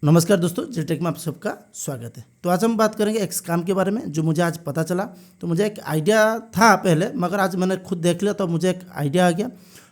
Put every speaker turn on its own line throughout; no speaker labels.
नमस्कार दोस्तों, जीटेक में आप सबका स्वागत है। तो आज हम बात करेंगे एक स्कैम के बारे में जो मुझे आज पता चला। तो मुझे एक आइडिया था पहले, मगर आज मैंने खुद देख लिया तो मुझे एक आइडिया आ गया।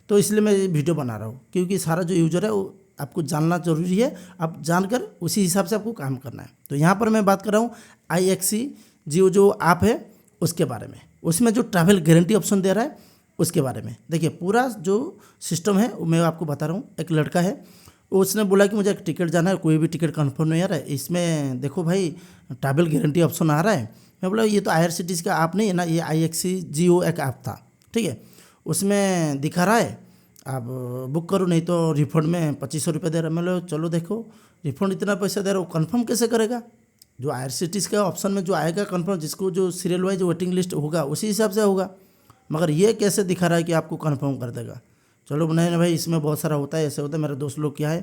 तो इसलिए मैं ये वीडियो बना रहा हूँ, क्योंकि सारा जो यूजर है वो आपको जानना जरूरी है। आप जानकर उसी हिसाब से आपको काम करना है। तो यहाँ पर मैं बात कर रहा हूँ IXC जियो जो ऐप है उसके बारे में। उसमें जो ट्रैवल गारंटी ऑप्शन दे रहा है उसके बारे में। देखिए, पूरा जो सिस्टम है वो मैं आपको बता रहा हूँ। एक लड़का है, उसने बोला कि मुझे एक टिकट जाना है, कोई भी टिकट कंफर्म नहीं आ रहा है। इसमें देखो भाई, ट्रैवल गारंटी ऑप्शन आ रहा है। मैं बोला ये तो IRCTC का ऐप नहीं है ना, ये IXC जियो एक ऐप था। ठीक है, उसमें दिखा रहा है आप बुक करो, नहीं तो रिफंड में 2500 रुपये दे रहा है। मैं बोला चलो देखो, रिफंड इतना पैसा दे रहा है, वो कन्फर्म कैसे करेगा? जो IRCTC का ऑप्शन में जो आएगा कन्फर्म, जिसको जो सीरियल वाइज वेटिंग लिस्ट होगा उसी हिसाब से होगा। मगर ये कैसे दिखा रहा है कि आपको कन्फर्म कर देगा? चलो नहीं भाई, इसमें बहुत सारा होता है, ऐसे होता है, मेरे दोस्त लोग क्या है,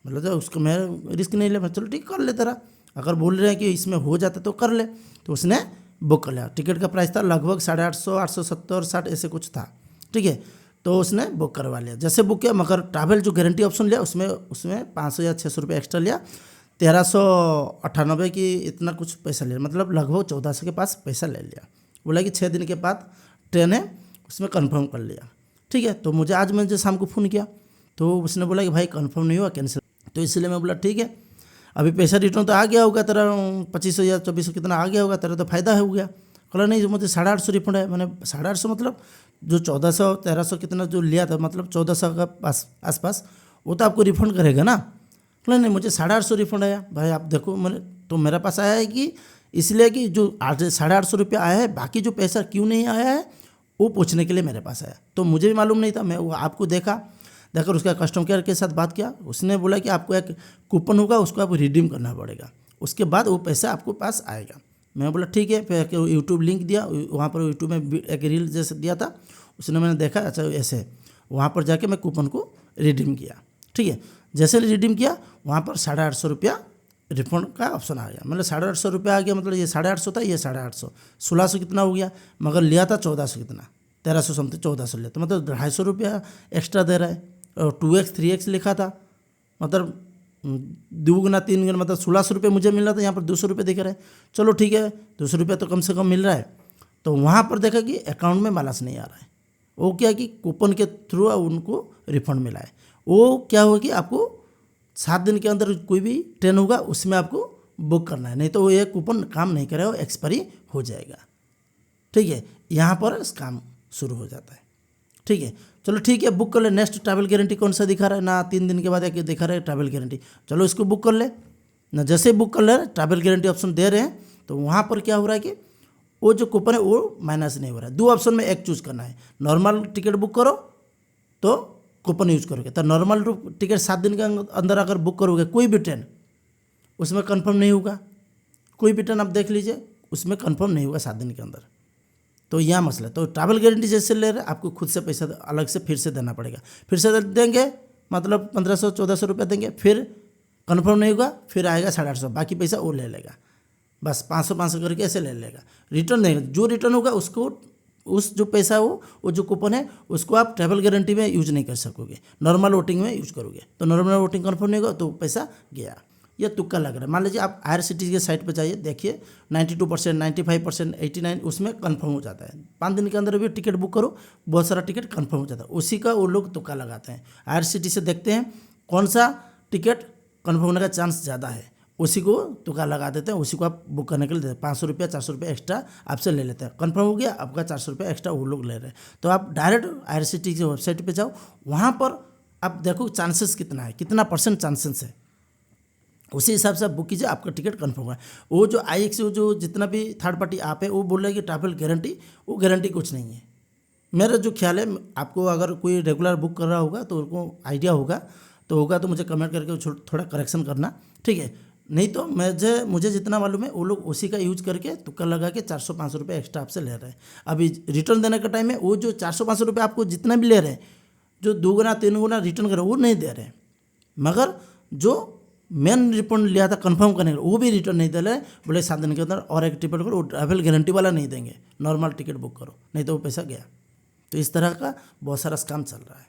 मतलब तो उसको मैं रिस्क नहीं ले। चलो ठीक, कर ले तेरा, अगर बोल रहे हैं कि इसमें हो जाता तो कर ले। तो उसने बुक कर लिया। टिकट का प्राइस था लगभग 850, 870, 60 ऐसे कुछ था। ठीक है, तो उसने बुक करवा लिया। जैसे बुक किया, मगर ट्रैवल जो गारंटी ऑप्शन लिया उसमें 500 या 600 रुपये एक्स्ट्रा लिया। 1398 की इतना कुछ पैसा लिया, मतलब लगभग 1400 के पास पैसा ले लिया। बोला कि 6 दिन के बाद ट्रेन है, उसमें कन्फर्म कर लिया। ठीक है, तो मुझे शाम को फ़ोन किया, तो उसने बोला कि भाई कंफर्म नहीं हुआ, कैंसिल। तो इसलिए मैं बोला ठीक है, अभी पैसा रिटर्न तो आ गया होगा तेरा, 2500 या 2400 कितना आ गया होगा तेरा, तो फ़ायदा हो गया। बोला नहीं, मुझे 850 रिफंड है। मैंने 850 मतलब जो 1400 1300 कितना जो लिया था, मतलब 1400 का आसपास, वो तो आपको रिफंड करेगा ना। बोला नहीं, मुझे 850 रिफंड आया। भाई आप देखो, मैंने तो मेरे पास आया है कि इसलिए कि जो 850 रुपये आया है, बाकी जो पैसा क्यों नहीं आया है वो पूछने के लिए मेरे पास आया। तो मुझे भी मालूम नहीं था, मैं वो आपको देखकर उसका कस्टमर केयर के साथ बात किया। उसने बोला कि आपको एक कूपन होगा, उसको आपको रिडीम करना पड़ेगा, उसके बाद वो पैसा आपको पास आएगा। मैं बोला ठीक है। फिर यूट्यूब लिंक दिया, वहाँ पर यूट्यूब में एक रील जैसे दिया था, उसने मैंने देखा अच्छा ऐसे, वहाँ पर जाके मैं कूपन को रिडीम किया। ठीक है, जैसे रिडीम किया वहाँ पर 850 रुपया रिफंड का ऑप्शन आ गया। मतलब 850 रुपया आ गया, मतलब ये 850 था, ये 850, 1600 कितना हो गया, मगर लिया था 1400 कितना, 1300 समथिंग 1400 लिया, तो मतलब 250 रुपया एक्स्ट्रा दे रहा है। और 2x 3x लिखा था, मतलब 2 गुना 3 गुना, मतलब 1600 रुपये मुझे मिल रहा था, यहाँ पर 200 रुपये दिख रहा है। चलो ठीक है, 200 रुपया तो कम से कम मिल रहा है। तो वहाँ पर देखा कि अकाउंट में बैलेंस नहीं आ रहा है। वो क्या कि कूपन के थ्रू उनको रिफंड मिला है। वो क्या हुआ कि आपको 7 दिन के अंदर कोई भी ट्रेन होगा उसमें आपको बुक करना है, नहीं तो ये कूपन काम नहीं करेगा, एक्सपायरी हो जाएगा। ठीक है, यहाँ पर स्कैम शुरू हो जाता है। ठीक है, चलो ठीक है, बुक कर ले। नेक्स्ट ट्रैवल गारंटी कौन सा दिखा रहा है ना, 3 दिन के बाद एक दिखा रहा है ट्रैवल गारंटी, चलो इसको बुक कर ले ना। जैसे बुक कर ले, ट्रैवल गारंटी ऑप्शन दे रहे हैं, तो वहाँ पर क्या हो रहा है कि वो जो कूपन है वो माइनस नहीं हो रहा है। 2 ऑप्शन में एक चूज़ करना है, नॉर्मल टिकट बुक करो तो कूपन यूज करोगे, तो नॉर्मल टिकट 7 दिन के अंदर अगर बुक करोगे कोई भी ट्रेन, उसमें कंफर्म नहीं होगा। कोई भी ट्रेन आप देख लीजिए, उसमें कंफर्म नहीं होगा 7 दिन के अंदर। तो यह मसला। तो ट्रैवल गारंटी जैसे ले रहे हैं, आपको खुद से पैसा अलग से फिर से देना पड़ेगा। फिर से देंगे, मतलब 1500 1400 रुपये देंगे, फिर कंफर्म नहीं होगा, फिर आएगा 850, बाकी पैसा वो ले लेगा। बस 500 500 करके ऐसे ले लेगा। रिटर्न नहीं, जो रिटर्न होगा उसको, उस जो पैसा हो, वो जो कूपन है उसको आप ट्रैवल गारंटी में यूज नहीं कर सकोगे, नॉर्मल वोटिंग में यूज करोगे। तो नॉर्मल वोटिंग कंफर्म नहीं होगा तो पैसा गया। ये तुक्का लग रहा है। मान लीजिए आप IRCTC के साइट पर जाइए, देखिए 92%, 95%, 89 उसमें कंफर्म हो जाता है। 5 दिन के अंदर भी टिकट बुक करो, बहुत सारा टिकट कंफर्म हो जाता है। उसी का वो लोग तुक्का लगाते हैं। IRCTC से देखते हैं कौन सा टिकट कंफर्म होने का चांस ज़्यादा है, उसी को तुक्का लगा देते हैं, उसी को आप बुक करने के लिए देते हैं। 500 रुपया 400 रुपये एक्स्ट्रा आपसे ले लेते हैं। कंफर्म हो गया, आपका 400 रुपये एक्स्ट्रा वो लोग ले रहे हैं। तो आप डायरेक्ट IRCTC की वेबसाइट पे जाओ, वहाँ पर आप देखो चांसेस कितना है, कितना % चांसेस है, उसी हिसाब से आप बुक कीजिए, आपका टिकट कंफर्म होगा। वो जो IXC जो जितना भी थर्ड पार्टी ऐप है, वो बोल रहा है कि ट्रैवल गारंटी, वो गारंटी कुछ नहीं है। मेरा जो ख्याल है, आपको अगर कोई रेगुलर बुक कर रहा होगा तो उनको आइडिया होगा, तो मुझे कमेंट करके थोड़ा करेक्शन करना। ठीक है, नहीं तो मुझे जितना मालूम है वो लोग उसी का यूज करके तुक्का लगा के 400 500 रुपये एक्स्ट्रा आपसे ले रहे हैं। अभी रिटर्न देने का टाइम में वो जो 400 500 रुपये आपको जितना भी ले रहे हैं, जो 2 गुना 3 गुना रिटर्न कर वो नहीं दे रहे हैं, मगर जो मेन रिफंड लिया था कंफर्म करने का वो भी रिटर्न नहीं दे रहे। बोले 7 दिन के अंदर और एक टिकट करो, ट्रैवल गारंटी वाला नहीं देंगे, नॉर्मल टिकट बुक करो, नहीं तो वो पैसा गया। तो इस तरह का बहुत सारा स्कैम चल रहा है।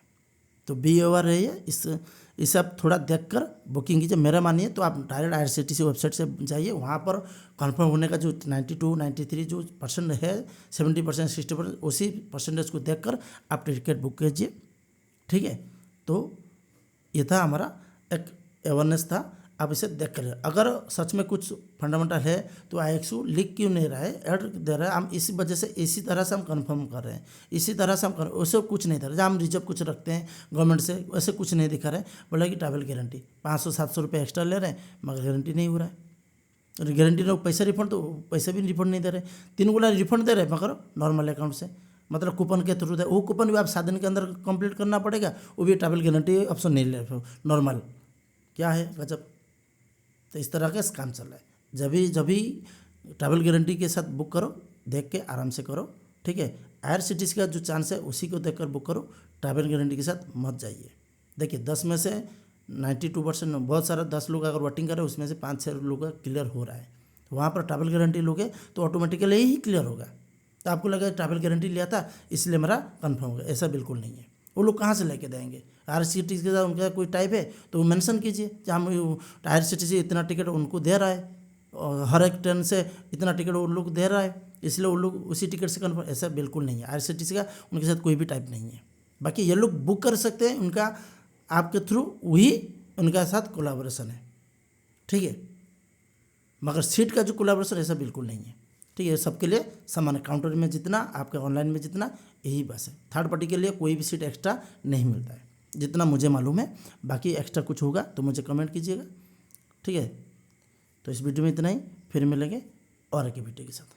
तो बी अवेयर रहिए, इसे आप थोड़ा देख कर बुकिंग कीजिए। मेरा मानिए तो आप डायरेक्ट IRCTC वेबसाइट से जाइए, वहाँ पर कंफर्म होने का जो 92 93 जो % है, 70% 60% उसी परसेंटेज को देख कर आप टिकट बुक कीजिए। ठीक है, तो ये था हमारा एक अवेयरनेस था, आप इसे देख कर। अगर सच में कुछ फंडामेंटल है तो IXU लिख क्यों नहीं रहा है, ऐड दे रहा है, हम इसी वजह से इसी तरह से हम कंफर्म कर रहे हैं, इसी तरह से हम कर, वैसे कुछ नहीं दे रहा। जहाँ हम रिजर्व कुछ रखते हैं गवर्नमेंट से, वैसे कुछ नहीं दिखा रहे। बोला कि ट्रैवल गारंटी 500-700 रुपये एक्स्ट्रा ले रहे हैं, मगर गारंटी नहीं हो रहा है। गारंटी लोग पैसा रिफंड, तो पैसे भी रिफंड नहीं दे रहे। 3 गुना रिफंड दे रहे हैं मगर नॉर्मल अकाउंट से, मतलब कूपन के थ्रू दे। वो कूपन भी आप 7 दिन के अंदर कंप्लीट करना पड़ेगा, वो भी ट्रैवल गारंटी ऑप्शन नहीं ले रहे, नॉर्मल। क्या है गजब। तो इस तरह का स्कैम चल रहा है। जब भी ट्रैवल गारंटी के साथ बुक करो, देख के आराम से करो। ठीक है, IRCTC का जो चांस है उसी को देखकर बुक करो, ट्रैवल गारंटी के साथ मत जाइए। देखिए 10 में से 92% बहुत सारा 10 लोग अगर वोटिंग करें उसमें से 5-6 लोग का क्लियर हो रहा है। वहाँ पर ट्रैवल गारंटी लोगे तो ऑटोमेटिकली ही क्लियर होगा। तो आपको लगा ट्रैवल गारंटी लिया था इसलिए मेरा कन्फर्म होगा, ऐसा बिल्कुल नहीं है। वो लोग कहाँ से लेके देंगे? IRCTC के साथ उनका कोई टाइप है तो वो मेंशन कीजिए, हम IRCTC इतना टिकट उनको दे रहा है और हर एक ट्रेन से इतना टिकट वो लोग दे रहा है, इसलिए वो लोग उसी टिकट से कन्फर्म। ऐसा बिल्कुल नहीं है। IRCTC का उनके साथ कोई भी टाइप नहीं है। बाकी ये लोग बुक कर सकते हैं, उनका आपके थ्रू वही उनका साथ कोलैबोरेशन है। ठीक है, मगर सीट का जो कोलैबोरेशन ऐसा बिल्कुल नहीं है। ठीक है, सबके लिए समान है। काउंटर में जितना, आपके ऑनलाइन में जितना, यही बस है। थर्ड पार्टी के लिए कोई भी सीट एक्स्ट्रा नहीं मिलता है, जितना मुझे मालूम है। बाकी एक्स्ट्रा कुछ होगा तो मुझे कमेंट कीजिएगा। ठीक है, तो इस वीडियो में इतना ही, फिर मिलेंगे और एक वीडियो के साथ।